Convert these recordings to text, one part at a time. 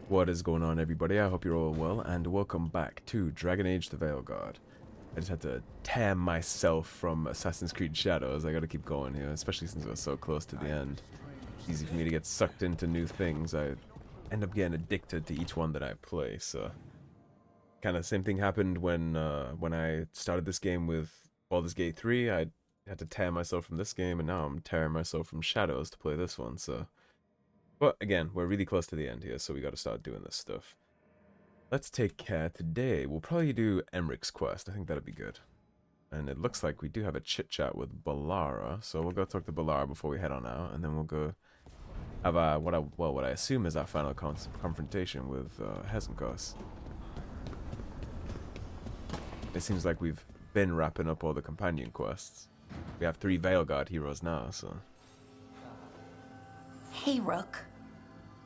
What is going on, everybody? I hope you're all well, and welcome back to Dragon Age the Veilguard. I just had to tear myself from Assassin's Creed Shadows. I gotta keep going here, especially since we're so close to the end. It's easy for me to get sucked into new things. I end up getting addicted to each one that I play, so... Kind of same thing happened when I started this game with Baldur's Gate 3. I had to tear myself from this game, and now I'm tearing myself from Shadows to play this one, so... But again, we're really close to the end here, so we gotta start doing this stuff. Let's take care today. We'll probably do Emmrich's quest. I think that'd be good. And it looks like we do have a chit-chat with Bellara, so we'll go talk to Bellara before we head on out, and then we'll go have what I assume is our final confrontation with Hezenkoss. It seems like we've been wrapping up all the companion quests. We have 3 Veilguard heroes now, so... Hey, Rook.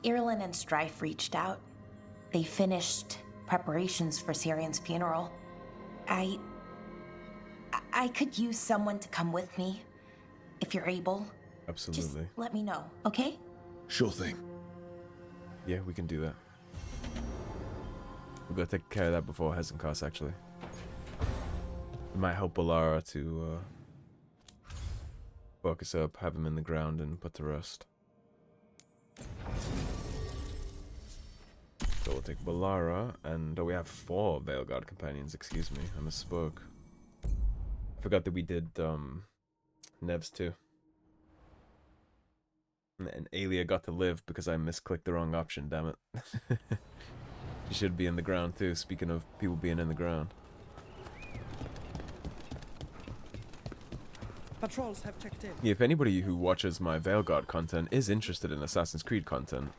Irlin and Strife reached out. They finished preparations for Syrian's funeral. I could use someone to come with me, if you're able. Absolutely. Just let me know, okay? Sure thing. Yeah, we can do that. We'll go take care of that before Hezenkoss, actually. It might help Bellara to focus up, have him in the ground, and put to rest. So we'll take Bellara, and we have 4 Veilguard companions, excuse me, I misspoke. I forgot that we did Nev's too. And Aelia got to live because I misclicked the wrong option, damn it. She should be in the ground too, speaking of people being in the ground. Patrols have checked in. Yeah, if anybody who watches my Veilguard content is interested in Assassin's Creed content,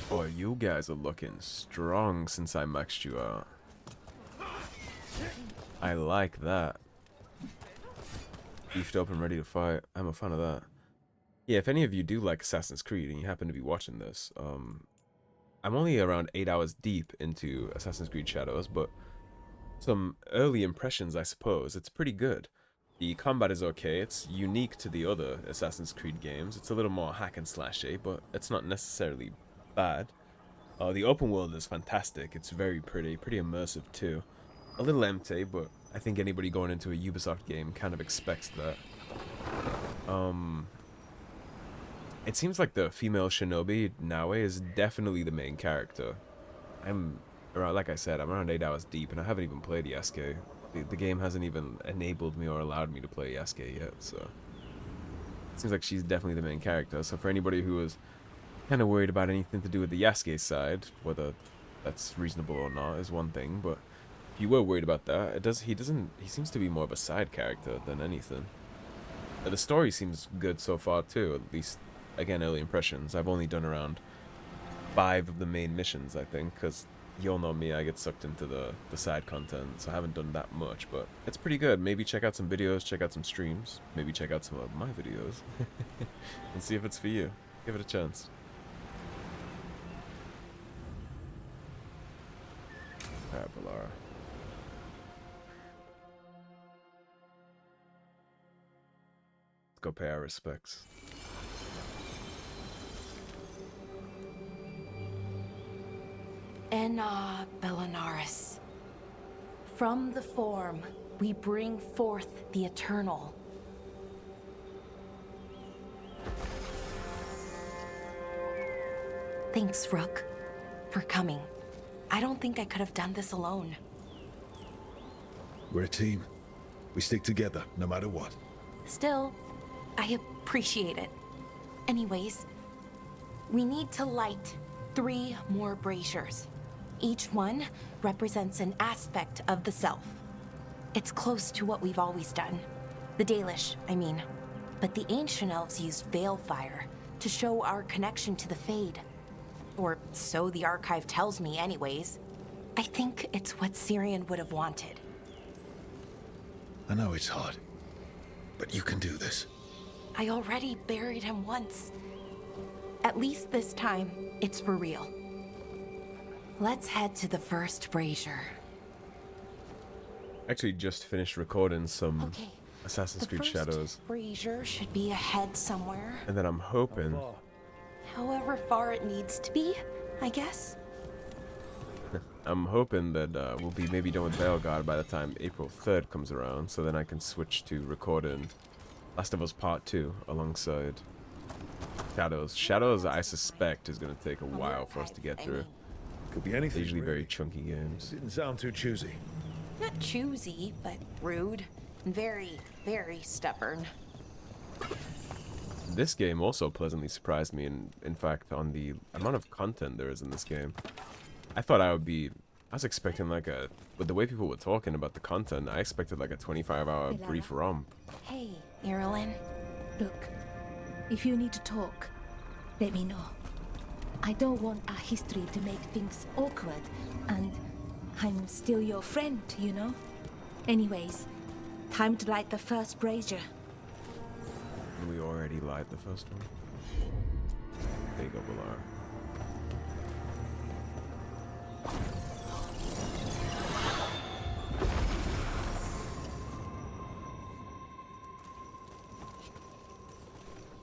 boy, you guys are looking strong since I maxed you out. I like that. Beefed up and ready to fight. I'm a fan of that. Yeah, if any of you do like Assassin's Creed and you happen to be watching this, I'm only around 8 hours deep into Assassin's Creed Shadows, but some early impressions, I suppose. It's pretty good. The combat is okay. It's unique to the other Assassin's Creed games. It's a little more hack and slashy, but it's not necessarily bad. The open world is fantastic. It's very pretty immersive too. A little empty, but I think anybody going into a Ubisoft game kind of expects that. It seems like the female shinobi, Naue, is definitely the main character. I'm around, like I said, I'm around 8 hours deep, and I haven't even played Yasuke. The game hasn't even enabled me or allowed me to play Yasuke yet, so... It seems like she's definitely the main character, so for anybody who is kind of worried about anything to do with the Yasuke side, whether that's reasonable or not is one thing, but if you were worried about that, he seems to be more of a side character than anything. The story seems good so far too, at least, again, early impressions. I've only done around 5 of the main missions, I think, because you all know me, I get sucked into the side content, so I haven't done that much, but it's pretty good. Maybe check out some videos, check out some streams, maybe check out some of my videos, and see if it's for you. Give it a chance. Alright, Bellara. Let's go pay our respects. Enna Bellanaris. From the form, we bring forth the eternal. Thanks, Rook, for coming. I don't think I could have done this alone. We're a team. We stick together, no matter what. Still, I appreciate it. Anyways, we need to light 3 more braziers. Each one represents an aspect of the self. It's close to what we've always done. The Dalish, I mean. But the ancient elves used Veilfire to show our connection to the Fade. Or so the archive tells me anyways. I think it's what Syrian would have wanted. I know it's hard, but you can do this. I already buried him once. At least this time, it's for real. Let's head to the first brazier. Actually just finished recording some Assassin's Creed Shadows. The brazier should be ahead somewhere. And then I'm hoping... However far it needs to be, I guess. I'm hoping that we'll be maybe done with Veilguard by the time April 3rd comes around, so then I can switch to recording Last of Us Part 2 alongside Shadows. Shadows, I suspect, is going to take a while for us to get through. Could be They're anything. usually really. very chunky games. Didn't sound too choosy. Not choosy, but rude. And very, very stubborn. This game also pleasantly surprised me, in fact, on the amount of content there is in this game. I thought I was expecting like with the way people were talking about the content, I expected like a 25-hour Bellara? brief romp. Hey, Marilyn. Look, if you need to talk, let me know. I don't want our history to make things awkward, and I'm still your friend, you know? Anyways, time to light the first brazier. We already lied the first one. There you go, Bellara.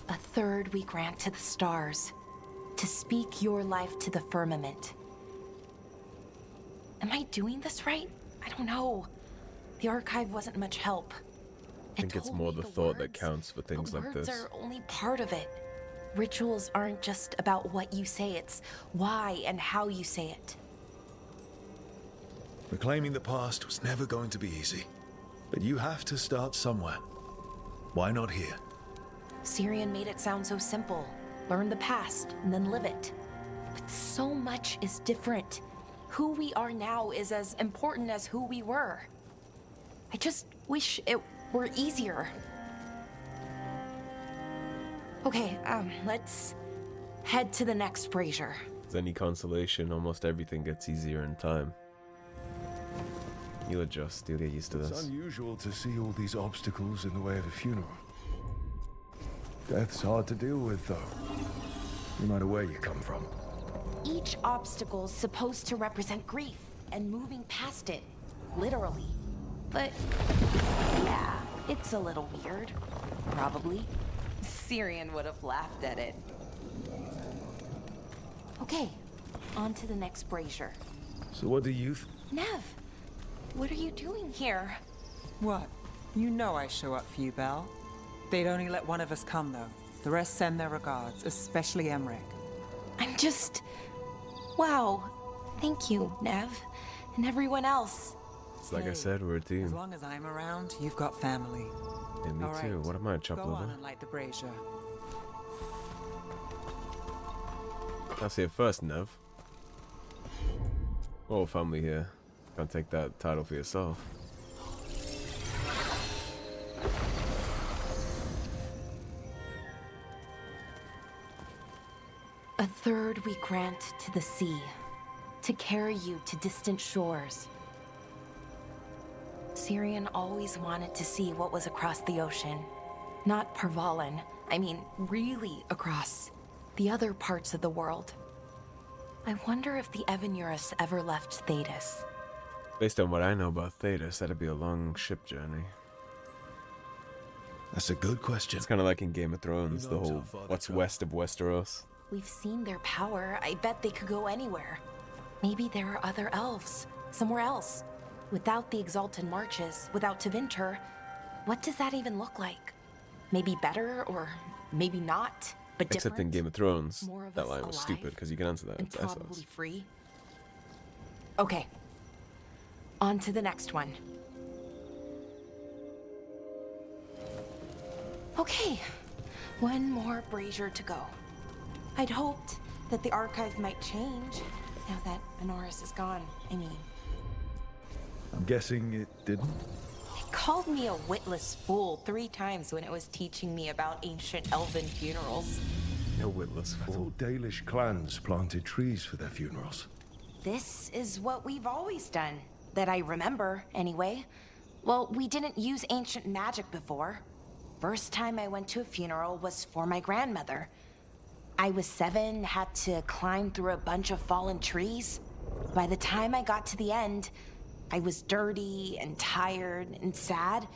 A third we grant to the stars, to speak your life to the firmament. Am I doing this right? I don't know. The archive wasn't much help. I think it's more the thought that counts for things like this. Words are only part of it. Rituals aren't just about what you say, it's why and how you say it. Reclaiming the past was never going to be easy. But you have to start somewhere. Why not here? Syrian made it sound so simple. Learn the past and then live it. But so much is different. Who we are now is as important as who we were. I just wish it were easier. Okay, let's head to the next brazier. As any consolation, almost everything gets easier in time. You'll adjust, you'll get used to It's this. unusual to see all these obstacles in the way of a funeral. Death's hard to deal with, though, no matter where you come from. Each obstacle's supposed to represent grief and moving past it, literally. But yeah, it's a little weird. Probably. Syrian would have laughed at it. Okay, on to the next brazier. So what do you Nev, what are you doing here? What? You know I show up for you, Belle. They'd only let one of us come, though. The rest send their regards, especially Emmrich. I'm just... Wow. Thank you, Nev. And everyone else. It's like I Hey, said, we're a As team. long as I'm around, you've got family. And me All too. right, What am I, a chop Go liver? on and light the brazier. I'll say it first, Nev. Oh, family here. Can't take that title for yourself. A third we grant to the sea, to carry you to distant shores. Syrian always wanted to see what was across the ocean. Not Parvalan, I mean really across the other parts of the world. I wonder if the Evanurus ever left Thedas. Based on what I know about Thedas, that'd be a long ship journey. That's a good question. It's kind of like in Game of Thrones, Who the knows whole how far they what's go? west of Westeros. We've seen their power. I bet they could go anywhere. Maybe there are other elves, somewhere else. Without the Exalted Marches, without Tevinter, what does that even look like? Maybe better, or maybe not, but different? Except in Game of Thrones, More of that us line was alive stupid because you can answer that. and It's probably Essos. free. Okay. On to the next one. Okay. One more brazier to go. I'd hoped that the archive might change now that Minoris is gone. I mean, I'm guessing it didn't? it called me a witless fool 3 times when it was teaching me about ancient elven funerals. No witless I fool. thought Dalish clans planted trees for their funerals. This is what we've always done, that I remember, anyway. Well, we didn't use ancient magic before. First time I went to a funeral was for my grandmother. I was 7, had to climb through a bunch of fallen trees. By the time I got to the end, I was dirty and tired and sad,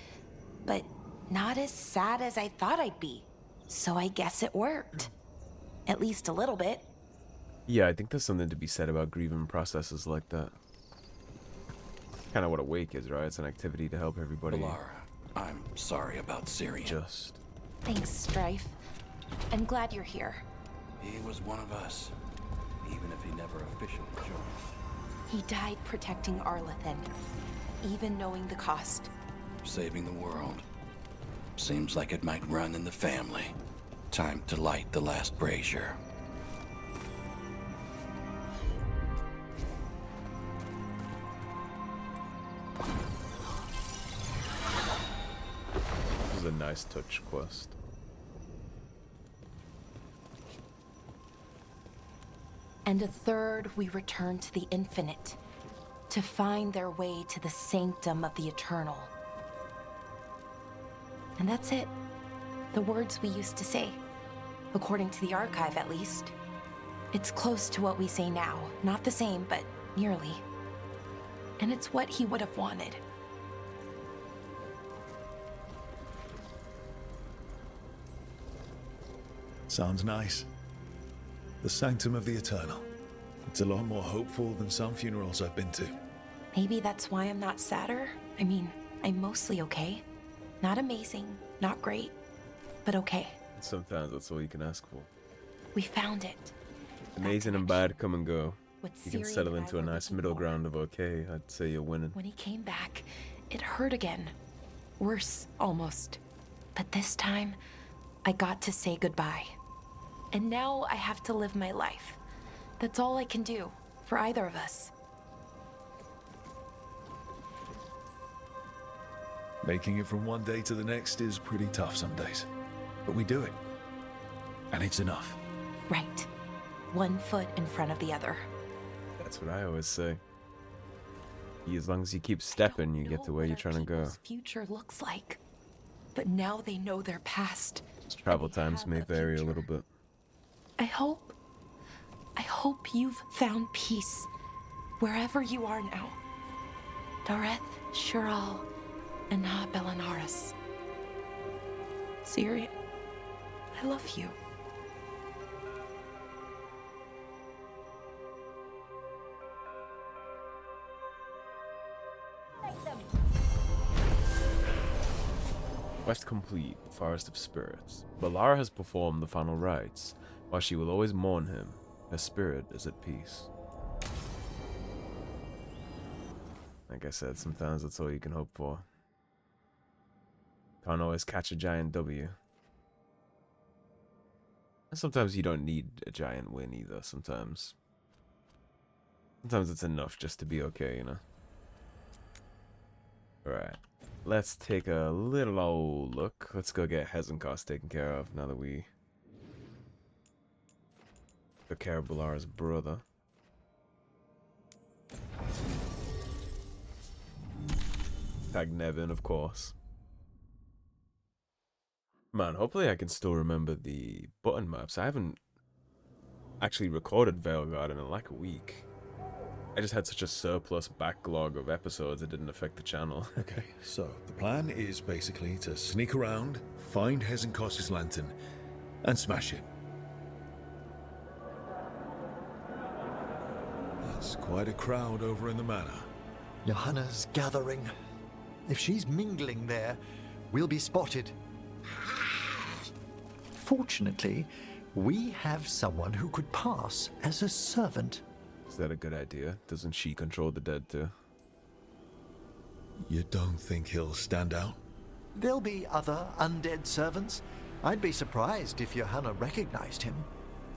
but not as sad as I thought I'd be. So I guess it worked. At least a little bit. Yeah, I think there's something to be said about grieving processes like that. Kind of what a wake is, right? It's an activity to help everybody. Bellara, I'm sorry about Syrian. Just. Thanks, Strife. I'm glad you're here. He was one of us, even if he never officially joined. He died protecting Arlathan, even knowing the cost. Saving the world. Seems like it might run in the family. Time to light the last brazier. This is a nice touch quest. And a third, we return to the infinite, to find their way to the sanctum of the eternal. And that's it. The words we used to say. According to the archive, at least. It's close to what we say now. Not the same, but nearly. And it's what he would have wanted. Sounds nice. The Sanctum of the Eternal. It's a lot more hopeful than some funerals I've been to. Maybe that's why I'm not sadder. I mean, I'm mostly okay. Not amazing, not great, but okay. Sometimes that's all you can ask for. We found it. Amazing and bad come and go. What You can Syrian settle and I into a were nice looking middle for. ground of okay. I'd say you're winning. When he came back, it hurt again. Worse, almost. But this time, I got to say goodbye. And now I have to live my life. That's all I can do, for either of us. Making it from one day to the next is pretty tough some days. But we do it. And it's enough. Right. One foot in front of the other. That's what I always say. As long as you keep stepping, you get to where you're trying to go. People's future looks like. But now they know their past. Travel and they times have may vary a future. little bit. I hope you've found peace wherever you are now. Dareth, Shural, and Na Belanaris. Syrian, I love you. Quest complete, Forest of Spirits. Bellara has performed the final rites. While she will always mourn him, her spirit is at peace. Like I said, sometimes that's all you can hope for. Can't always catch a giant W. And sometimes you don't need a giant win either, sometimes it's enough just to be okay, you know? Alright. Let's take a little old look. Let's go get Hezenkoss taken care of now that we took care of Bellara's brother. Tag Nevin, of course. Man, hopefully I can still remember the button maps. I haven't actually recorded Veilguard in like a week. I just had such a surplus backlog of episodes it didn't affect the channel. Okay, so the plan is basically to sneak around, find Hezenkoss's lantern, and smash it. That's quite a crowd over in the manor. Johanna's gathering. If she's mingling there, we'll be spotted. Fortunately, we have someone who could pass as a servant. Is that a good idea? Doesn't she control the dead too? You don't think he'll stand out? There'll be other undead servants. I'd be surprised if Johanna recognized him.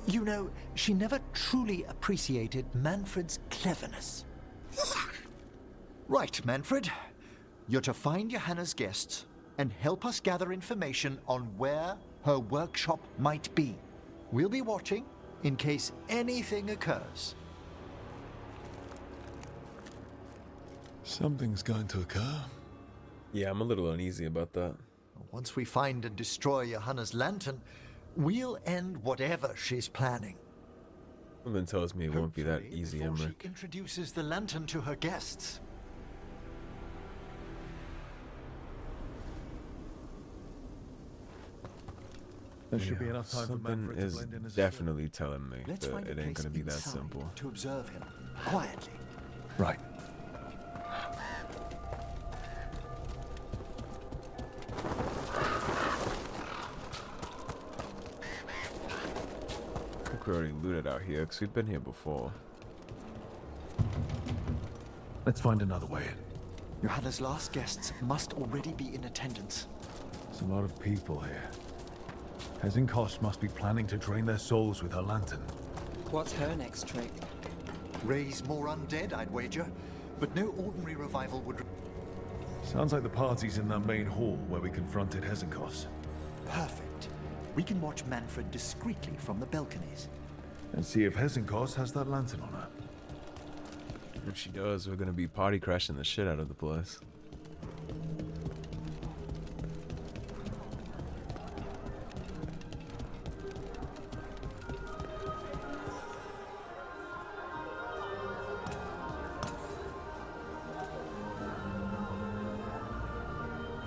You know, she never truly appreciated Manfred's cleverness. Right, Manfred. You're to find Johanna's guests and help us gather information on where her workshop might be. We'll be watching in case anything occurs. Something's going to occur. Yeah, I'm a little uneasy about that. Once we find and destroy Johanna's lantern, we'll end whatever she's planning. Something tells me it won't be that Hopefully, easy, before Emmrich. she introduces the lantern to her guests. There should be enough time for Something Manfred to is blend in as a definitely telling me Let's that find a it ain't place gonna be that inside simple. to observe him quietly. Right. I think we already looted out here because we've been here before. Let's find another way in. Johanna's last guests must already be in attendance. There's a lot of people here. Hezenkoss must be planning to drain their souls with her lantern. What's her next trick? Raise more undead, I'd wager. But no ordinary revival would... Sounds like the party's in that main hall where we confronted Hezenkoss. Perfect. We can watch Manfred discreetly from the balconies. And see if Hezenkoss has that lantern on her. If she does, we're gonna be party crashing the shit out of the place.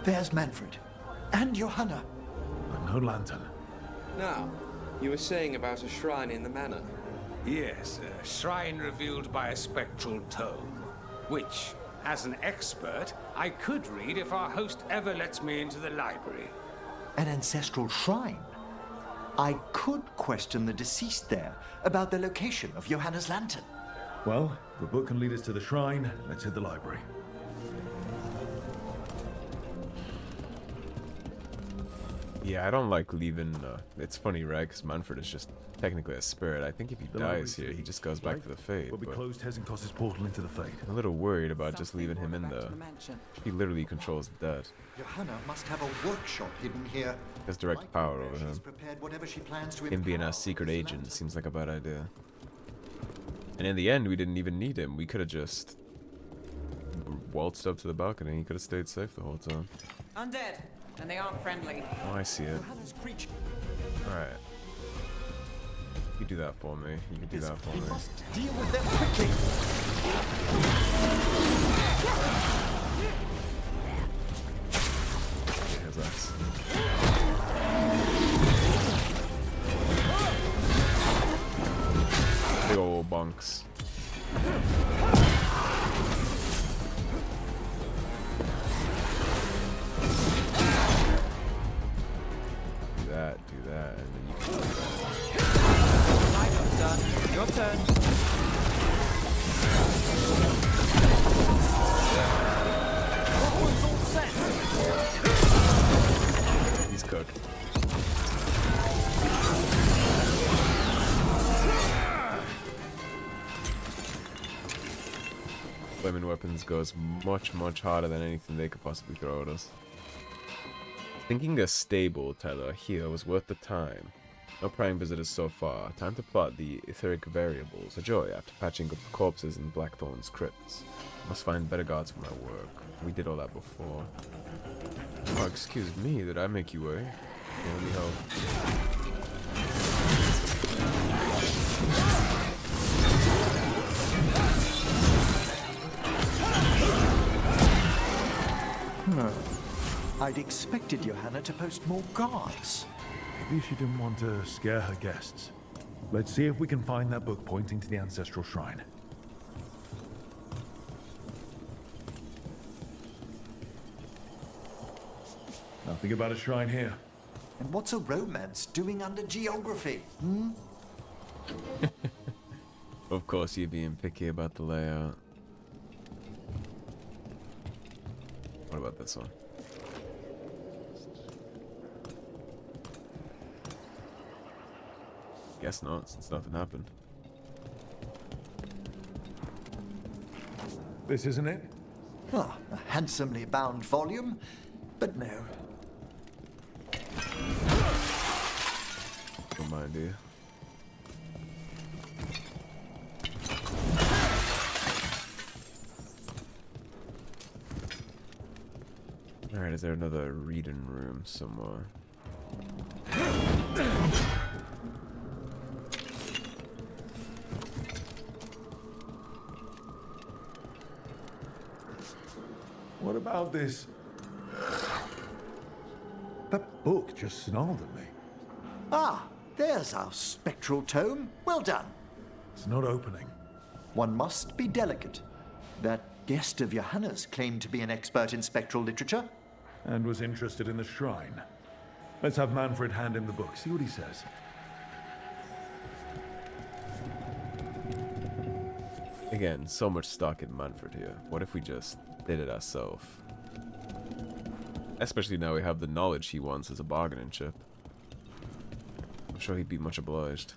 There's Manfred. And Johanna. But no lantern. Now, you were saying about a shrine in the manor. Yes, a shrine revealed by a spectral tome, which, as an expert, I could read if our host ever lets me into the library. An ancestral shrine. I could question the deceased there about the location of Johanna's lantern. Well, the book can lead us to the shrine. Let's hit the library. Yeah, I don't like leaving. It's funny, right? Because Manfred is just technically a spirit. I think if he The dies library's here, he key, just goes back right? to the Fade. But we But closed Hezenkoss's portal into the Fade. I'm a little worried about just Something leaving him brought in her back there. to the mansion. He literally controls the dead. Johanna must have a workshop hidden here. He has direct power over She's him. prepared whatever she plans to Him being empower a secret with this agent lantern. seems like a bad idea. And in the end, we didn't even need him. We could have just waltzed up to the balcony. He could have stayed safe the whole time. Undead, and they aren't friendly. Oh, I see it. Johanna's creature. Alright. You do that for me. You can do that for We me. must deal with them quickly. Here's us. Big ol' bunks. Do that, and then you can do that. My job's done. Your turn. He's cooked. Flaming weapons goes much, much harder than anything they could possibly throw at us. Thinking a stable tether here was worth the time. No prying visitors so far. Time to plot the etheric variables. A joy after patching up corpses in Blackthorn's crypts. Must find better guards for my work. We did all that before. Oh, excuse me, did I make you wait? Yeah, let me help. I'd expected Johanna to post more guards. Maybe she didn't want to scare her guests. Let's see if we can find that book pointing to the ancestral shrine. Nothing about a shrine here. And what's a romance doing under geography? Of course, you're being picky about the layout. What about this one? Guess not, since nothing happened. This isn't it? Ah, a handsomely bound volume, but no. Don't mind, do you? Alright, is there another reading room somewhere? What about this? That book just snarled at me. Ah, there's our spectral tome. Well done. It's not opening. One must be delicate. That guest of Johanna's claimed to be an expert in spectral literature. And was interested in the shrine. Let's have Manfred hand him the book, see what he says. Again, so much stock in Manfred here. What if we just did it ourselves? Especially now we have the knowledge he wants as a bargaining chip. I'm sure he'd be much obliged.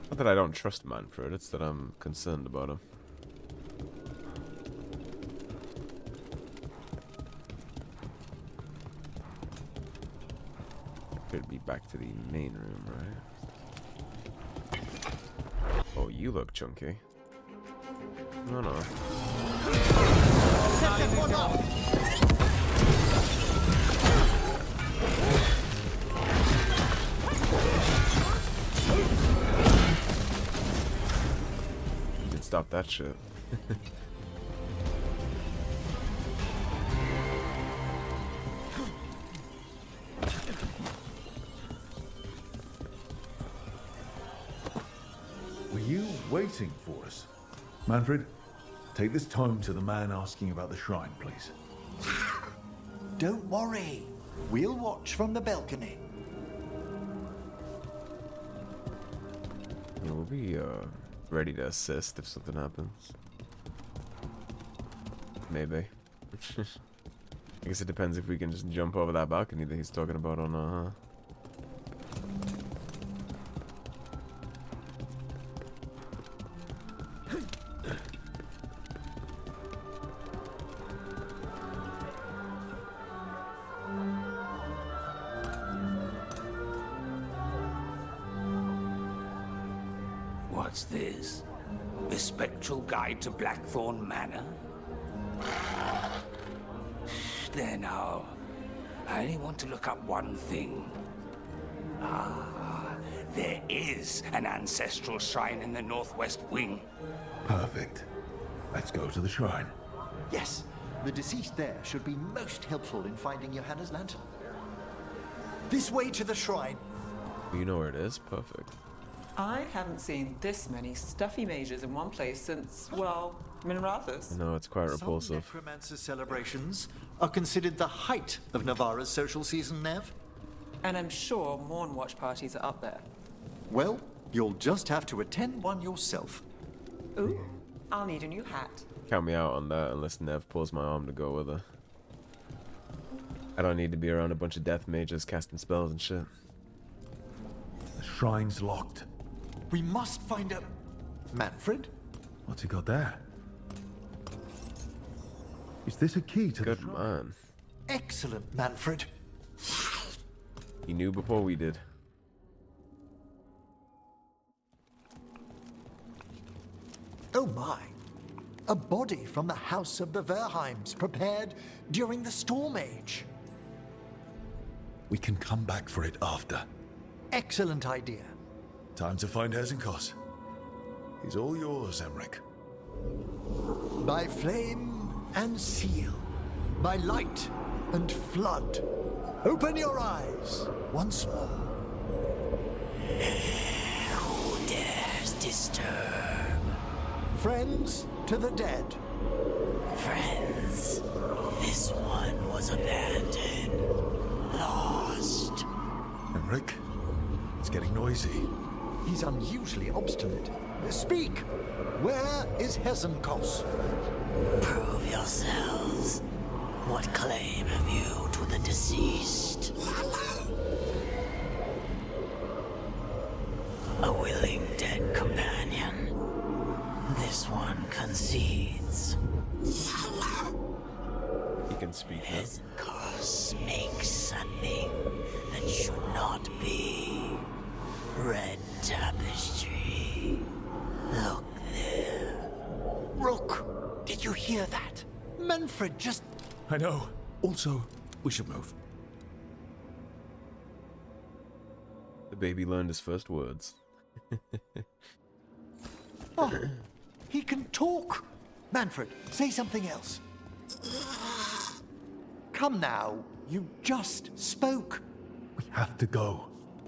Not that I don't trust Manfred, it's that I'm concerned about him. Could be back to the main room, right? Oh, you look chunky. No, no. You can stop that shit. Were you waiting for us? Manfred, take this tome to the man asking about the shrine, please. Don't worry. We'll watch from the balcony. Yeah, we'll be ready to assist if something happens. Maybe. I guess it depends if we can just jump over that balcony that he's talking about or not, huh? What's this? The Spectral Guide to Blackthorn Manor? There now. I only want to look up one thing. Ah, there is an ancestral shrine in the northwest wing. Perfect. Let's go to the shrine. Yes, the deceased there should be most helpful in finding Johanna's lantern. This way to the shrine. You know where it is? Perfect. I haven't seen this many stuffy mages in one place since, well, Minrathus. No, it's quite Some repulsive. necromancer celebrations are considered the height of Navarra's social season, Nev. And I'm sure Morn Watch parties are up there. Well, you'll just have to attend one yourself. Ooh, I'll need a new hat. Count me out on that unless Nev pulls my arm to go with her. I don't need to be around a bunch of death mages casting spells and shit. The shrine's locked. We must find a... Manfred? What's he got there? Is this a key to the Good shrine? man. Excellent, Manfred. He knew before we did. Oh my. A body from the house of the Verheims, prepared during the Storm Age. We can come back for it after. Excellent idea. Time to find Hezenkoss. He's all yours, Emmrich. By flame and seal, by light and flood, open your eyes once more. Who dares disturb? Friends to the dead. Friends, this one was abandoned, lost. Emmrich, it's getting noisy. He's unusually obstinate. Speak! Where is Hezenkoss? Prove yourselves. What claim have you to the deceased? A willing dead companion. This one concedes. He can speak now. Hezenkoss makes something that should not be. Red tapestry. Look there. Rook, did you hear that? Manfred just... I know. Also, we should move. The baby learned his first words. Oh, he can talk. Manfred, say something else. Come now, you just spoke. We have to go.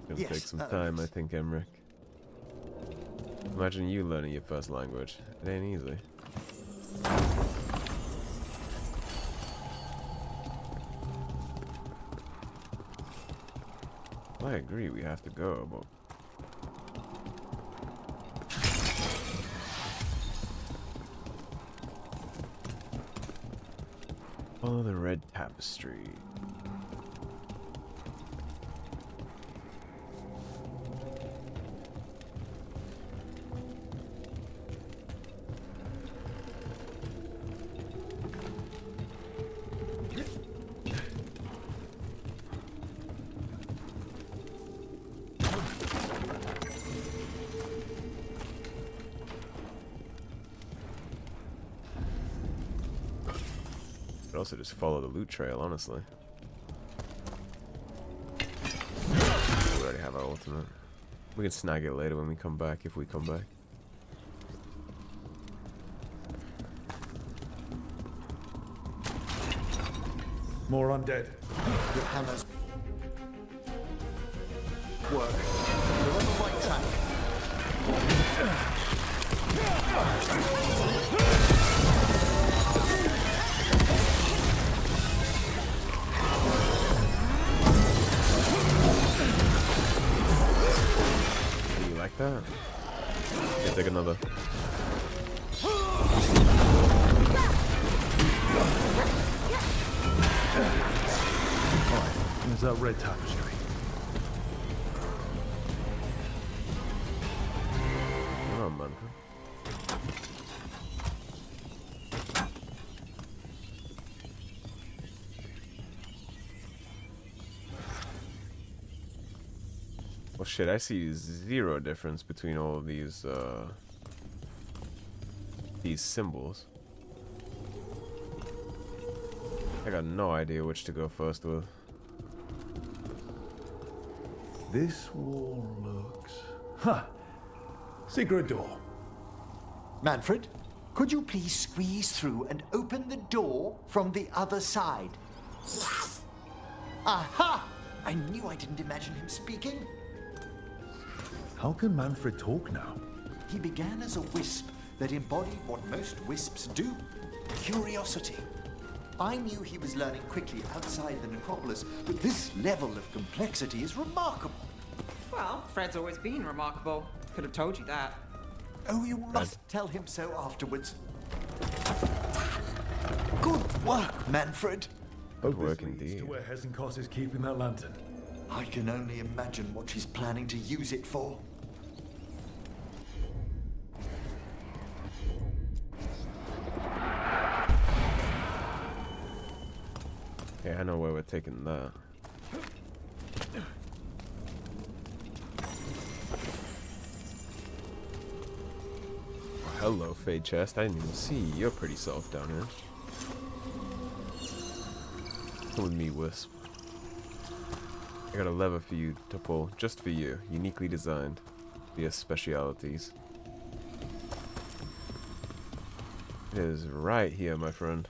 It's gonna take some Yes, time, I think, Emmrich. Imagine you learning your first language. It ain't easy. I agree, we have to go, but... Follow the red tapestry. Could also just follow the loot trail, honestly. We already have our ultimate. We can snag it later when we come back, if we come back. More undead. Johanna's work. You're on the right track. Do you like that? Yeah, take another. Alright, there's that red tapestry. Come on, Manfred. Well, shit, I see zero difference between all of these symbols. I got no idea which to go first with. This wall looks... Huh. Secret door. Manfred, could you please squeeze through and open the door from the other side? Aha! I knew I didn't imagine him speaking. How can Manfred talk now? He began as a wisp that embodied what most wisps do, curiosity. I knew he was learning quickly outside the necropolis, but this level of complexity is remarkable. Well, Fred's always been remarkable. Could have told you that. Oh, you must tell him so afterwards. Good work, Manfred. Good work This leads indeed. to where Hezenkoss is keeping that lantern. I can only imagine what she's planning to use it for. Yeah, I know where we're taking that. Oh, hello, Fade Chest. I didn't even see your pretty self down here. Come with me, Wisp. I got a lever for you to pull, just for you, uniquely designed for your specialities. It is right here, my friend.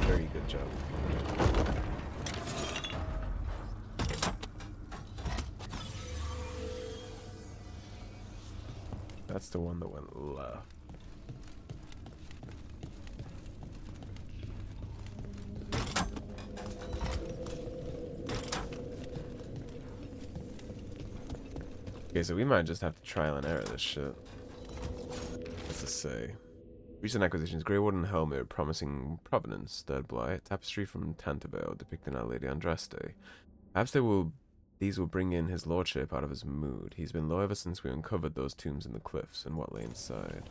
Very good job. That's the one that went left. Okay, so we might just have to trial and error this shit. What's this say? Recent acquisitions: Grey Warden helmet promising provenance, third blight, tapestry from Tantabale depicting Our Lady Andraste. Perhaps these will bring in his lordship out of his mood. He's been low ever since we uncovered those tombs in the cliffs and what lay inside.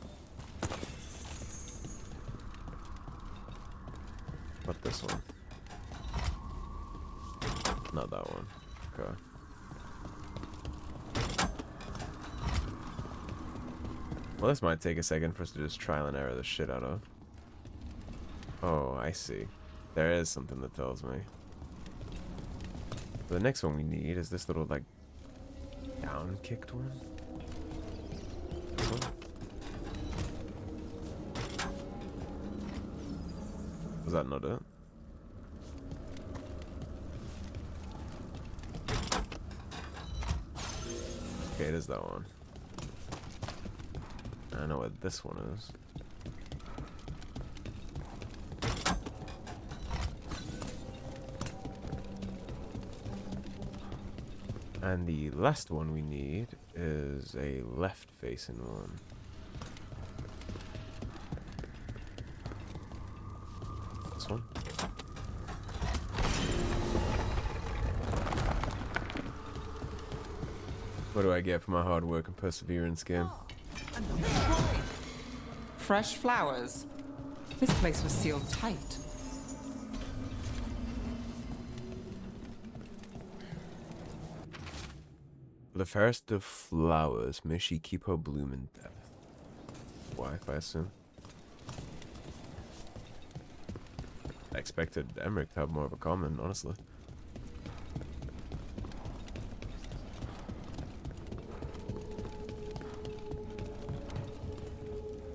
What this one? Not that one. Okay. Well, this might take a second for us to just trial and error the shit out of. Oh, I see. There is something that tells me. The next one we need is this little, like, down-kicked one. Was that not it? Okay, it is that one. I know what this one is. And the last one we need is a left-facing one. This one. What do I get for my hard work and perseverance, game? Fresh flowers. This place was sealed tight. The fairest of flowers, may she keep her bloom in death. Wife, I assume. I expected Emmrich to have more of a comment, honestly.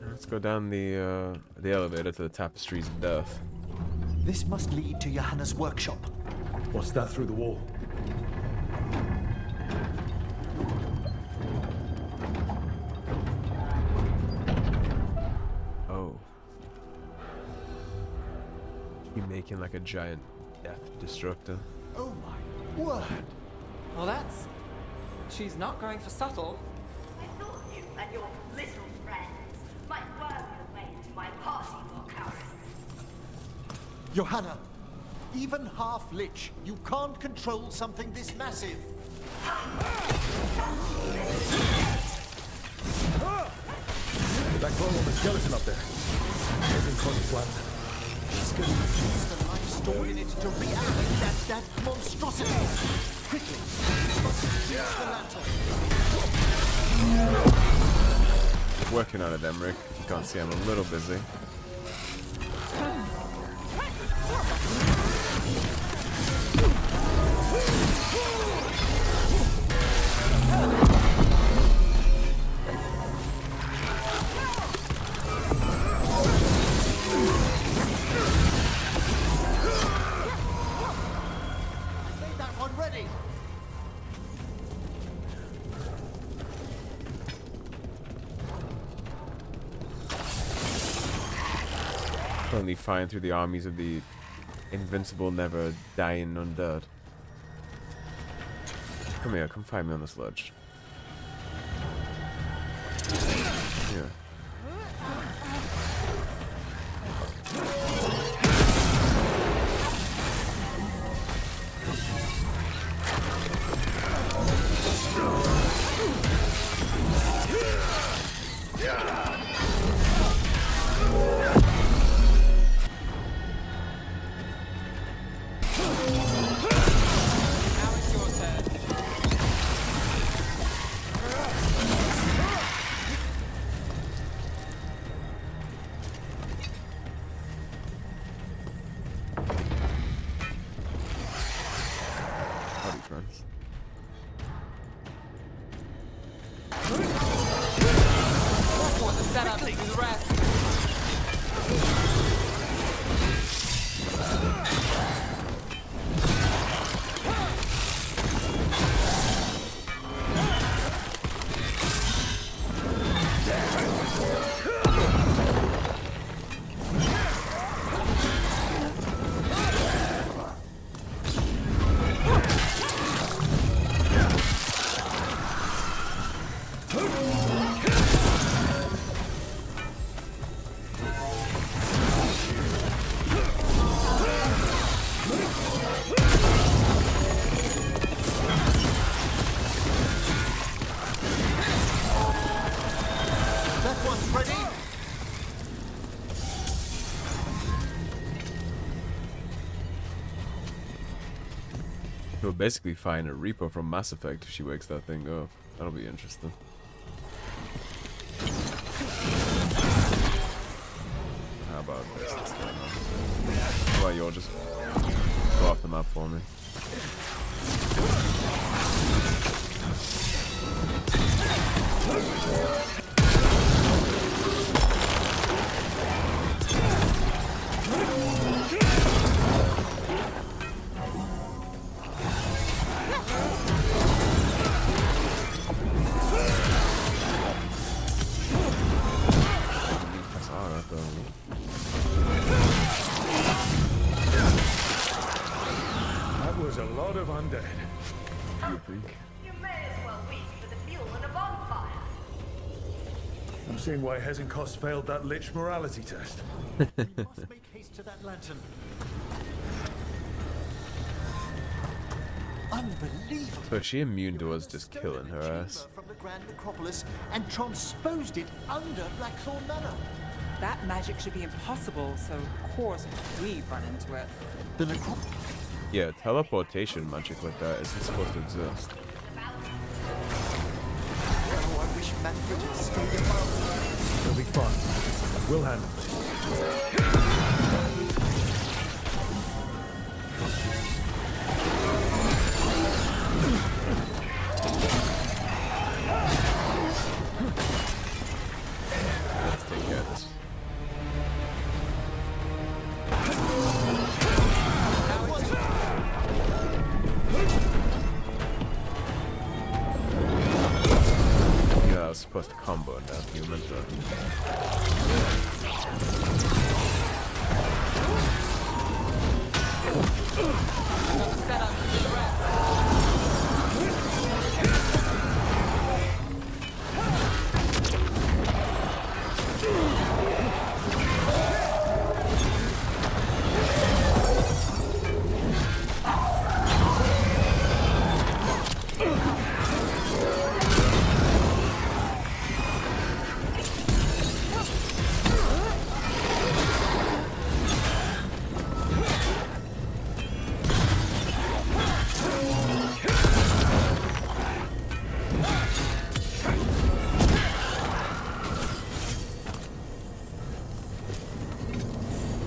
Let's go down the elevator to the tapestries of death. This must lead to Johanna's workshop. What's that through the wall? Oh. You making like a giant death destructor. Oh my word! Well, that's... She's not going for subtle. I thought you and your little friends might work your way into my party more coward. Johanna, even half-lich, you can't control something this massive. That glow on the skeleton up there. Hezenkoss plan. She's going to use the life stored in it to reanimate that monstrosity. Quickly, we must use the lantern. Working on it, Emmrich. You can't see I'm a little busy. Made that one ready. Currently fighting through the armies of the invincible, never dying undead. Come here, come find me on this ledge. Here. Now it's your turn. Howdy, friends. That's what the setup to do the rest. That one's ready. We'll basically find a Reaper from Mass Effect if she wakes that thing up. That'll be interesting. How about this? How about you all just go off the map for me? I'm seeing why Hezenkoss failed that Lich morality test. We must make haste to that lantern. Unbelievable. So is she immune to us just killing her ass? From the Grand Necropolis and transposed it under Blackthorn Manor. That magic should be impossible, so of course we've run into it. The Necropolis. Yeah, teleportation magic like that isn't supposed to exist. Oh, I wish Manfred had stayed above. It'll be fine. We'll handle it. Let's take care of this. Yeah, I was supposed to combo in that human,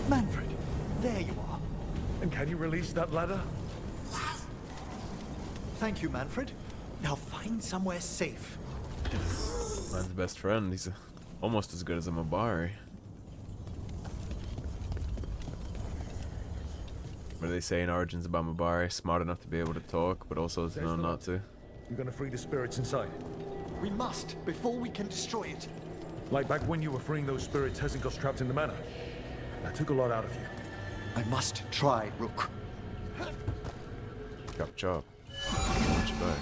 Manfred, there you are. And can you release that ladder? Thank you, Manfred. Now find somewhere safe. Man's best friend. He's almost as good as a Mabari. What do they say in Origins about Mabari? Smart enough to be able to talk, but also to know not to. You're gonna free the spirits inside. We must, before we can destroy it. Like back when you were freeing those spirits Hezenkoss trapped in the manor. That took a lot out of you. I must try, Rook. Chop chop. Watch your back.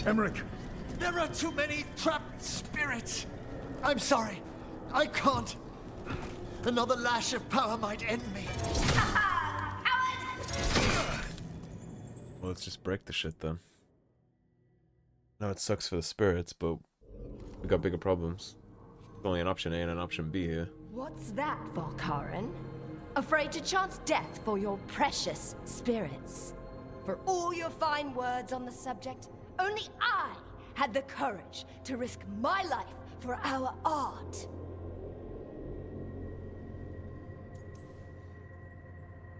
Emmrich! There are too many trapped spirits. I'm sorry. I can't. Another lash of power might end me. Well, let's just break the shit then. No, it sucks for the spirits, but we got bigger problems. There's only an option A and an option B here. What's that, Volkaren? Afraid to chance death for your precious spirits? For all your fine words on the subject, only I had the courage to risk my life for our art.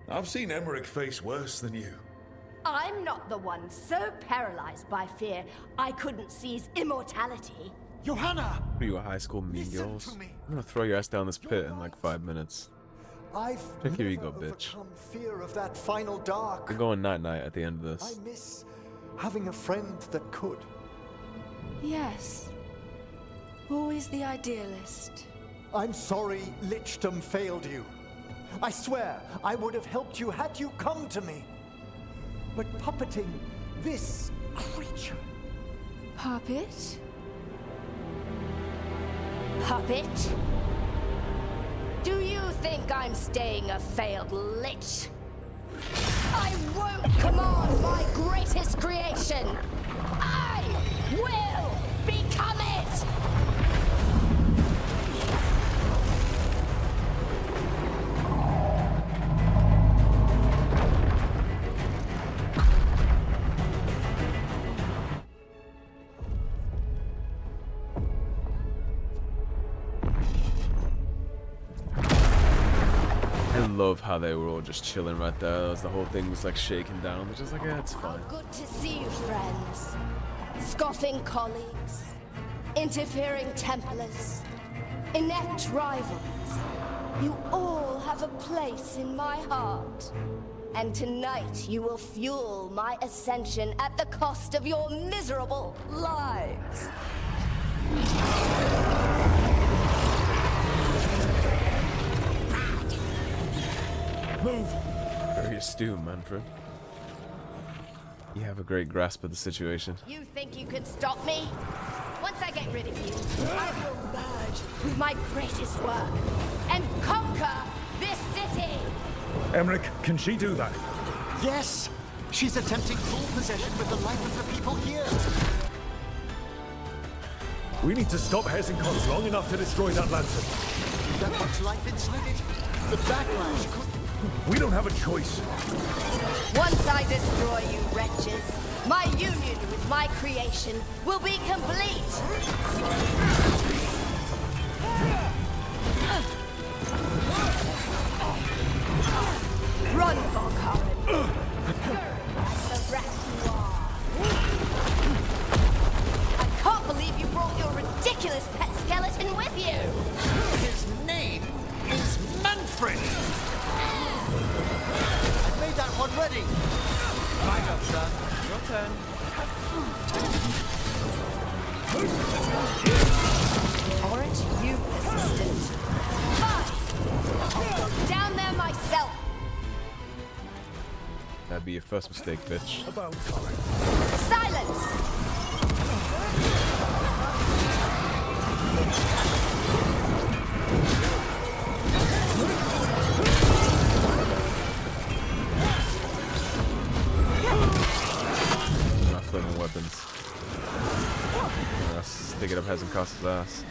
I've seen Emmrich face worse than you. I'm not the one so paralyzed by fear I couldn't seize immortality. Johanna! What are you, a high school mean Listen girls? to me. I'm gonna throw your ass down this pit in like 5 minutes. I've Check your never ego, bitch. overcome fear of that final dark. We're going night-night at the end of I this. miss having a friend that could. Yes. Always the idealist. I'm sorry Lichdom failed you. I swear I would have helped you had you come to me. But puppeting this creature... Puppet? Puppet? Do you think I'm staying a failed lich? I won't command my greatest creation! I will become it! I love how they were all just chilling right there as the whole thing was like shaking down. They're just like, yeah, it's fine. Good to see you, friends. Scoffing colleagues, interfering Templars, inept rivals. You all have a place in my heart. And tonight you will fuel my ascension at the cost of your miserable lives. Move! Very astute, Manfred. You have a great grasp of the situation. You think you could stop me? Once I get rid of you, I will merge with my greatest work and conquer this city! Emmrich, can she do that? Yes! She's attempting full possession with the life of the people here. We need to stop Hezenkoss long enough to destroy that lantern. That much life inside it. The backlash could... We don't have a choice. Once I destroy you wretches, my union with my creation will be complete! Run, Veilguard! The wreck you are! I can't believe you brought your ridiculous pet skeleton with you! His name is Manfred! I've made that one ready! My job, son. Your turn. Aren't you persistent? Fine! I'll go down there myself! That'd be your first mistake, bitch. About time. Silence! Not flaming weapons. Yeah, stick it up Hezenkoss's ass.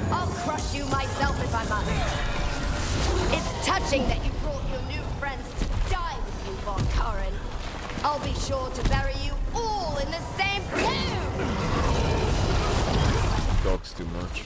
I'll crush you myself if I must. It's touching that you brought your new friends to die with you, Veilguard. I'll be sure to bury you all in the same tomb! Dog's too much.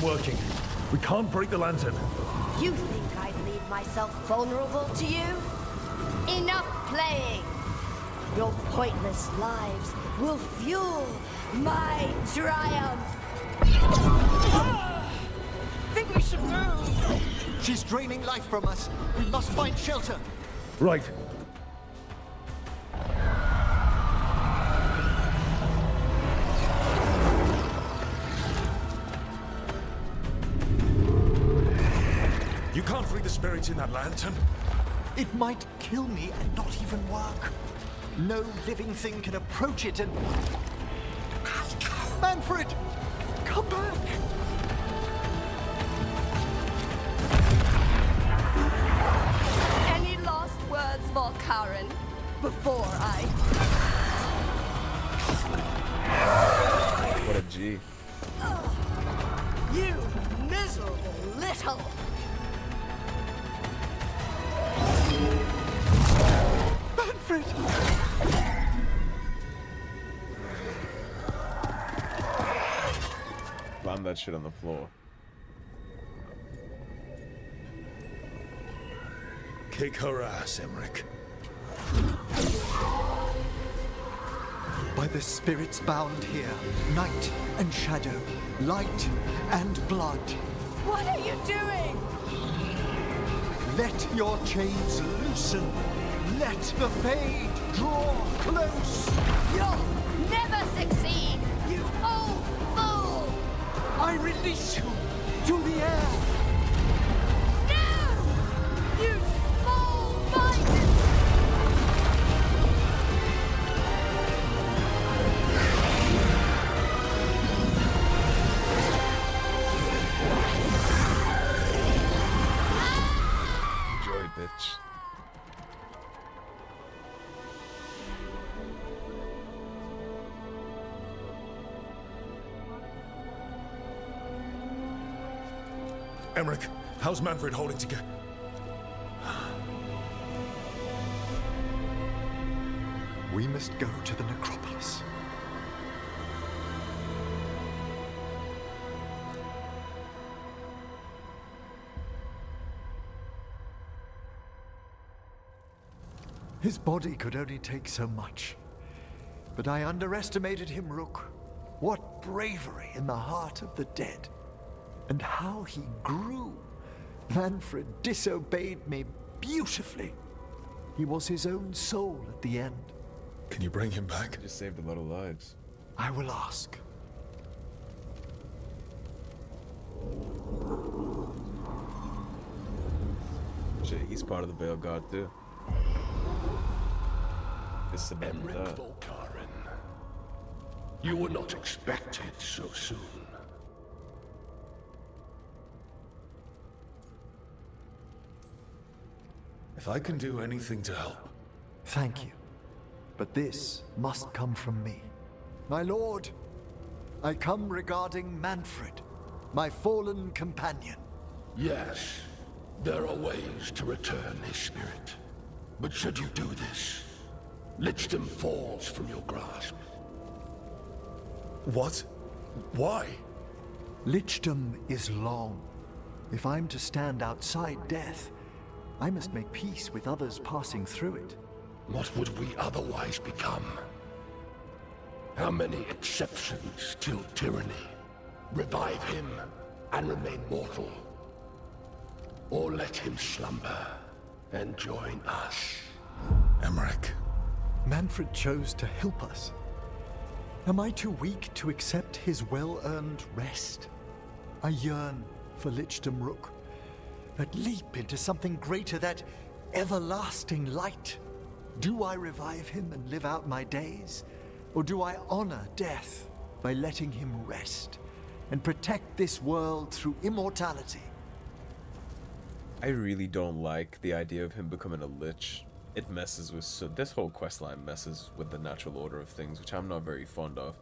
Working. We can't break the lantern. You think I'd leave myself vulnerable to you? Enough playing! Your pointless lives will fuel my triumph! Think we should move! She's draining life from us. We must find shelter. Right. You can't free the spirits in that lantern. It might kill me and not even work. No living thing can approach it and... Manfred! Come back! Any last words, Veilguard, before I... What a G. You miserable little... Manfred! Slam that shit on the floor. Kick her ass, Emmrich. By the spirits bound here, night and shadow, light and blood. What are you doing? Let your chains loosen. Let the fade draw close. You'll never succeed, you old fool! I release you to the air. No! You small-minded! Enjoy, bitch. Emmrich, how's Manfred holding together? We must go to the necropolis. His body could only take so much. But I underestimated him, Rook. What bravery in the heart of the dead. And how he grew. Manfred disobeyed me beautifully. He was his own soul at the end. Can you bring him back? Just saved a lot of lives. I will ask. Shit, he's part of the Veilguard too. This is about Emmrich that. Volkaren. You were not expected so soon. If I can do anything to help. Thank you. But this must come from me. My lord, I come regarding Manfred, my fallen companion. Yes, there are ways to return his spirit. But should you do this, Lichdom falls from your grasp. What? Why? Lichdom is long. If I'm to stand outside death, I must make peace with others passing through it. What would we otherwise become? How many exceptions till tyranny? Revive him and remain mortal. Or let him slumber and join us. Emmrich. Manfred chose to help us. Am I too weak to accept his well-earned rest? I yearn for Lichdom, Rook. That leap into something greater, that everlasting light. Do I revive him and live out my days? Or do I honor death by letting him rest and protect this world through immortality? I really don't like the idea of him becoming a lich. It messes with this whole questline messes with the natural order of things, which I'm not very fond of.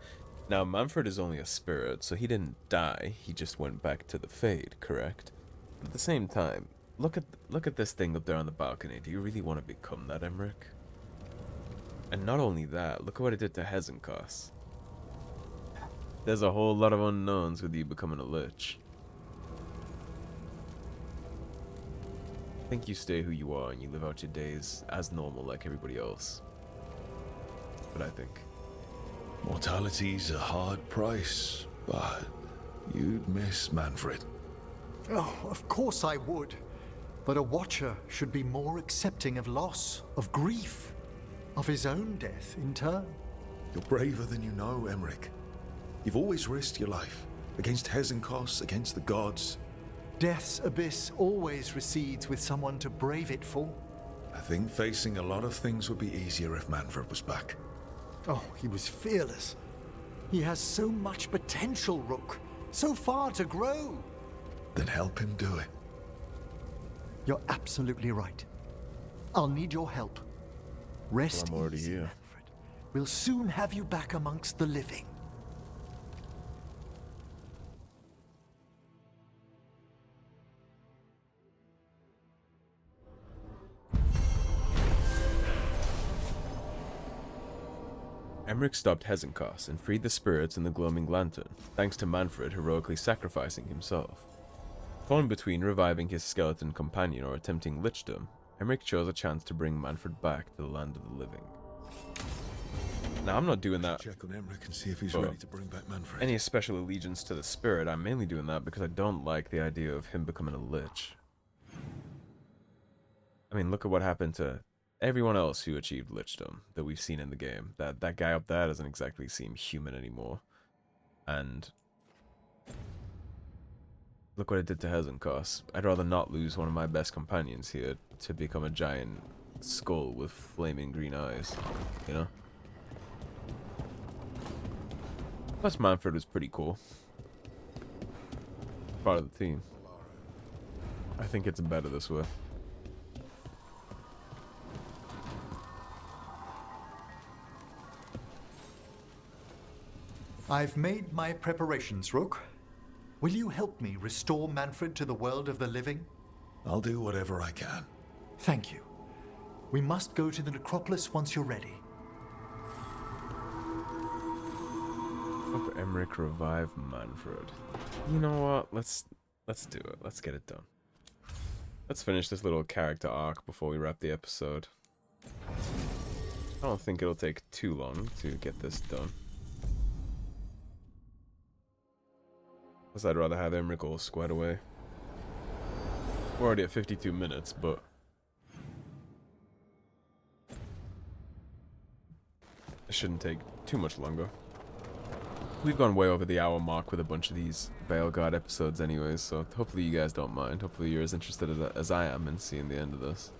Now, Manfred is only a spirit, so he didn't die. He just went back to the Fade, correct? But at the same time, look at this thing up there on the balcony. Do you really want to become that, Emmrich? And not only that, look at what it did to Hezenkoss. There's a whole lot of unknowns with you becoming a lich. I think you stay who you are and you live out your days as normal like everybody else. But I think. Mortality's a hard price, but you'd miss Manfred. Oh, of course I would. But a Watcher should be more accepting of loss, of grief, of his own death in turn. You're braver than you know, Emmrich. You've always risked your life. Against Hezenkoss, against the gods. Death's abyss always recedes with someone to brave it for. I think facing a lot of things would be easier if Manfred was back. Oh, he was fearless. He has so much potential, Rook. So far to grow. Then help him do it. You're absolutely right. I'll need your help. Rest I'm already easy, here. Manfred. We'll soon have you back amongst the living. Emmrich stopped Hezenkoss and freed the spirits in the glowing lantern, thanks to Manfred heroically sacrificing himself. Torn between reviving his skeleton companion or attempting lichdom, Emmrich chose a chance to bring Manfred back to the land of the living. Now, I'm not doing that. Check on Emmrich and see if he's ready to bring back Manfred. Any special allegiance to the spirit. I'm mainly doing that because I don't like the idea of him becoming a lich. I mean, look at what happened to everyone else who achieved lichdom that we've seen in the game. That guy up there doesn't exactly seem human anymore. And look what it did to Hezenkoss. I'd rather not lose one of my best companions here to become a giant skull with flaming green eyes, you know? Plus Manfred was pretty cool. Part of the team. I think it's better this way. I've made my preparations, Rook. Will you help me restore Manfred to the world of the living? I'll do whatever I can. Thank you. We must go to the necropolis once you're ready. Hope Emmrich revive Manfred. You know what? Let's do it. Let's get it done. Let's finish this little character arc before we wrap the episode. I don't think it'll take too long to get this done. Plus, I'd rather have Emmrich all squared away. We're already at 52 minutes, but it shouldn't take too much longer. We've gone way over the hour mark with a bunch of these Veilguard episodes anyways, so hopefully you guys don't mind. Hopefully you're as interested as I am in seeing the end of this.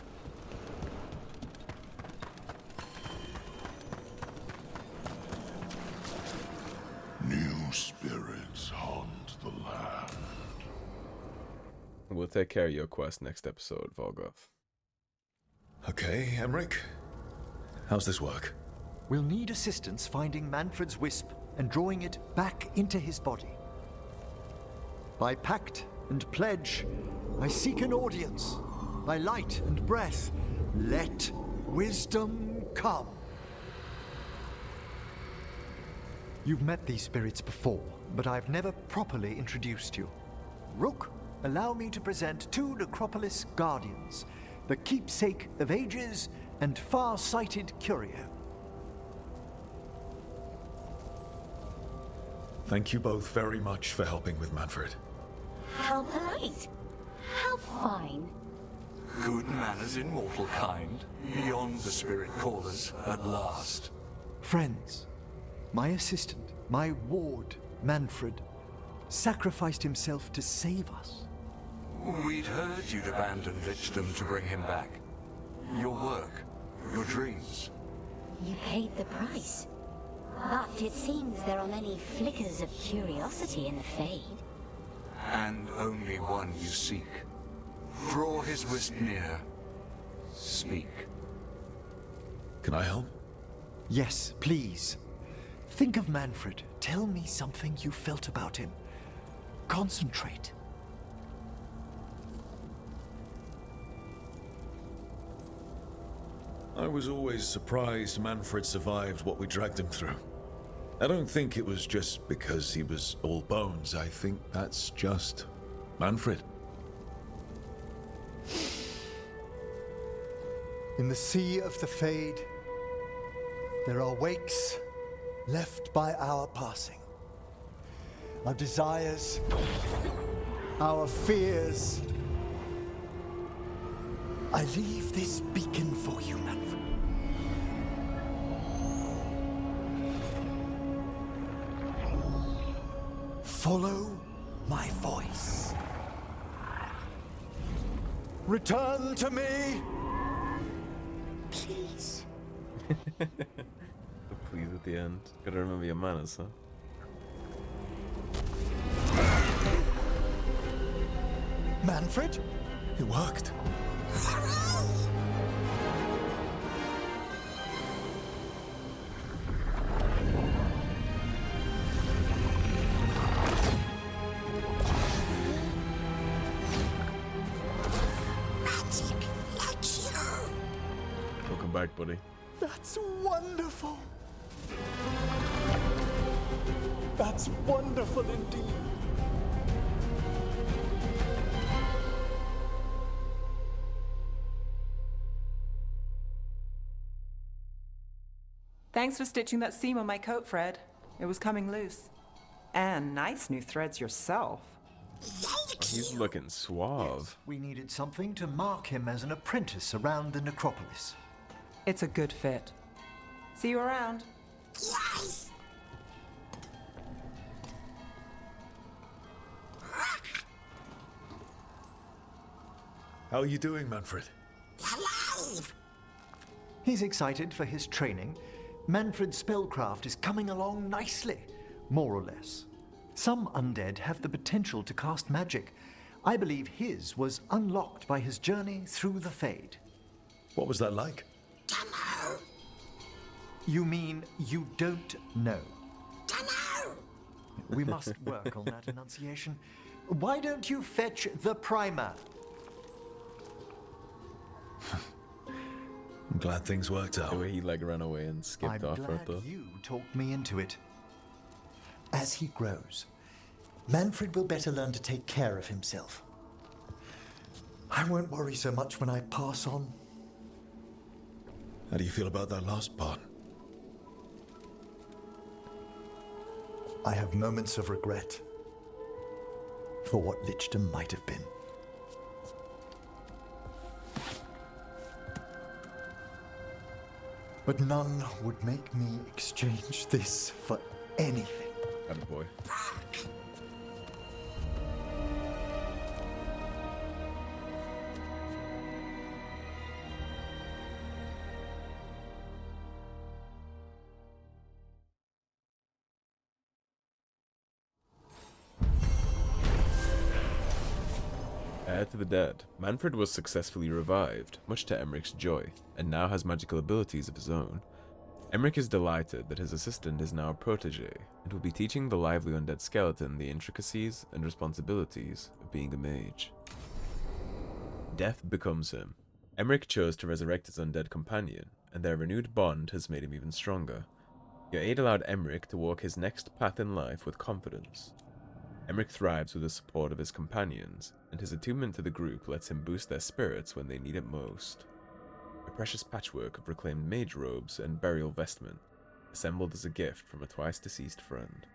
New spirits haunt the land. We'll take care of your quest next episode, Volgoth. Okay, Emmrich. How's this work? We'll need assistance finding Manfred's wisp and drawing it back into his body. By pact and pledge, I seek an audience. By light and breath, let wisdom come. You've met these spirits before, but I've never properly introduced you. Rook, allow me to present two Necropolis Guardians, the keepsake of ages and far-sighted curio. Thank you both very much for helping with Manfred. How polite. How fine. Good manners in mortal kind, beyond the spirit callers at last. Friends, my assistant, my ward, Manfred, sacrificed himself to save us. We'd heard you'd abandoned lichdom to bring him back. Your work, your dreams. You paid the price. But it seems there are many flickers of curiosity in the Fade. And only one you seek. Draw his wisp near. Speak. Can I help? Yes, please. Think of Manfred. Tell me something you felt about him. Concentrate. I was always surprised Manfred survived what we dragged him through. I don't think it was just because he was all bones. I think that's just Manfred. In the sea of the Fade, there are wakes left by our passing. Our desires, our fears. I leave this beacon for you, Manfred. Follow my voice. Return to me, please. Please at the end. Gotta remember your manners, huh? Manfred? It worked. Welcome back, buddy. That's wonderful. That's wonderful indeed. Thanks for stitching that seam on my coat, Fred. It was coming loose. And nice new threads yourself. He's looking suave. Yes, we needed something to mark him as an apprentice around the necropolis. It's a good fit. See you around. Yes! How are you doing, Manfred? Alive! He's excited for his training. Manfred's spellcraft is coming along nicely, more or less. Some undead have the potential to cast magic. I believe his was unlocked by his journey through the Fade. What was that like? Dunno. You mean you don't know? Dunno. We must work on that enunciation. Why don't you fetch the primer? I'm glad things worked out. The way he like ran away and skipped off right there. You talked me into it. As he grows, Manfred will better learn to take care of himself. I won't worry so much when I pass on. How do you feel about that last part? I have moments of regret for what Lichdom might have been. But none would make me exchange this for anything. Boy. Heir to the dead, Manfred was successfully revived, much to Emmrich's joy, and now has magical abilities of his own. Emmrich is delighted that his assistant is now a protege, and will be teaching the lively undead skeleton the intricacies and responsibilities of being a mage. Death becomes him. Emmrich chose to resurrect his undead companion, and their renewed bond has made him even stronger. Your aid allowed Emmrich to walk his next path in life with confidence. Emmrich thrives with the support of his companions, and his attunement to the group lets him boost their spirits when they need it most. A precious patchwork of reclaimed mage robes and burial vestment, assembled as a gift from a twice-deceased friend.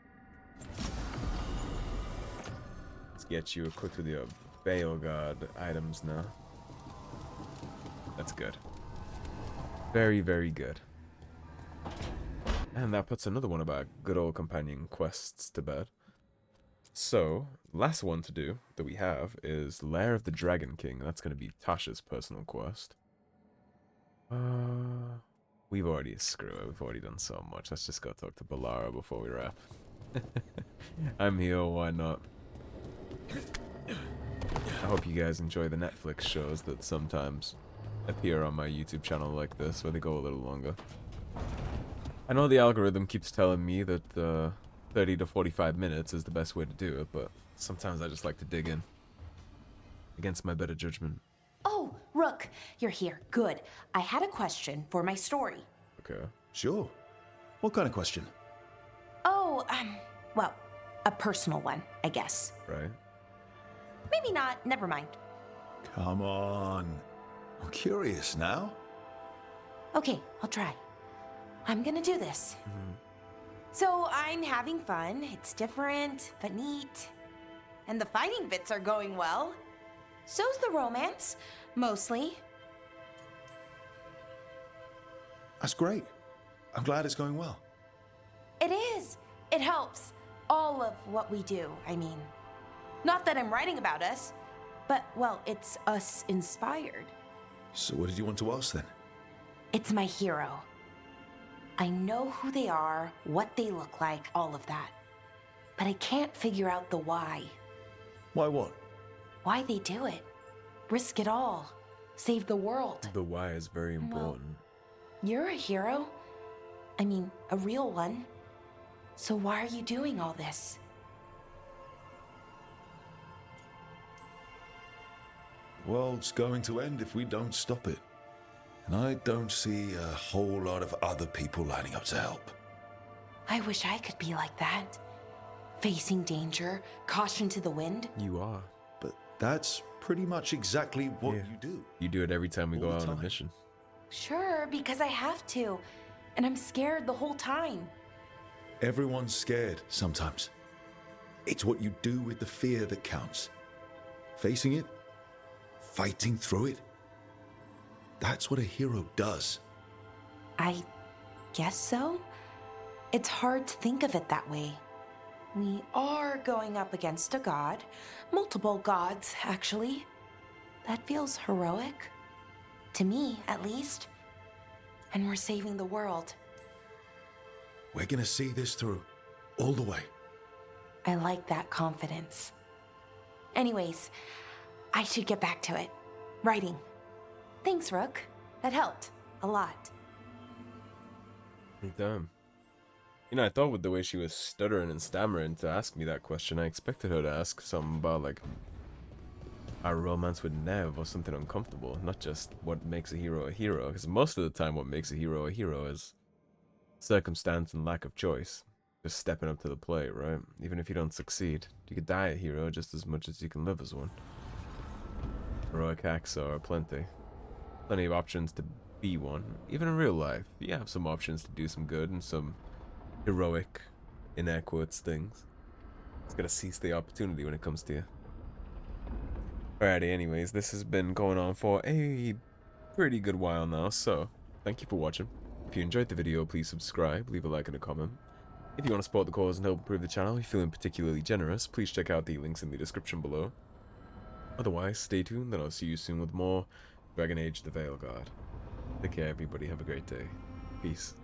Let's get you equipped with your Veilguard items now. That's good. Very, very good. And that puts another one of our good old companion quests to bed. So, last one to do that we have is Lair of the Dragon King. That's going to be Tasha's personal quest. We've already we've already done so much. Let's just go talk to Bellara before we wrap. I'm here, why not? I hope you guys enjoy the Netflix shows that sometimes appear on my YouTube channel like this, where they go a little longer. I know the algorithm keeps telling me that 30 to 45 minutes is the best way to do it, but sometimes I just like to dig in. Against my better judgment. Oh, Rook, you're here. Good. I had a question for my story. Okay. Sure. What kind of question? Oh, well, a personal one, I guess. Right. Maybe not. Never mind. Come on. I'm curious now. Okay, I'll try. I'm gonna do this. So I'm having fun. It's different, but neat. And the fighting bits are going well. So's the romance, mostly. That's great. I'm glad it's going well. It is. It helps. All of what we do, I mean. Not that I'm writing about us, but, well, it's us inspired. So what did you want to ask then? It's my hero. I know who they are, what they look like, all of that. But I can't figure out the why. Why what? Why they do it. Risk it all. Save the world. The why is very important. You're a hero. I mean, a real one. So why are you doing all this? World's going to end if we don't stop it. And I don't see a whole lot of other people lining up to help. I wish I could be like that. Facing danger, caution to the wind. You are. But that's pretty much exactly what you do. You do it every time we go out on a mission. Sure, because I have to. and I'm scared the whole time. Everyone's scared sometimes. It's what you do with the fear that counts. Facing it, fighting through it. That's what a hero does. I guess so. It's hard to think of it that way. We are going up against a god. Multiple gods, actually. That feels heroic. To me, at least. And we're saving the world. We're gonna see this through, all the way. I like that confidence. Anyways, I should get back to it. Writing. Thanks, Rook. That helped. A lot. Damn. You know, I thought with the way she was stuttering and stammering to ask me that question, I expected her to ask something about, like, our romance with Nev or something uncomfortable, not just what makes a hero, because most of the time what makes a hero is circumstance and lack of choice. Just stepping up to the plate, right? Even if you don't succeed, you could die a hero just as much as you can live as one. Heroic acts are plenty. Plenty of options to be one. Even in real life, you have some options to do some good and some heroic, in air quotes, things. Just gotta seize the opportunity when it comes to you. Alrighty, anyways, this has been going on for a pretty good while now, so thank you for watching. If you enjoyed the video, please subscribe, leave a like and a comment. If you want to support the cause and help improve the channel, if you're feeling particularly generous, please check out the links in the description below. Otherwise, stay tuned, and I'll see you soon with more Dragon Age the Veilguard. Take care, everybody. Have a great day. Peace.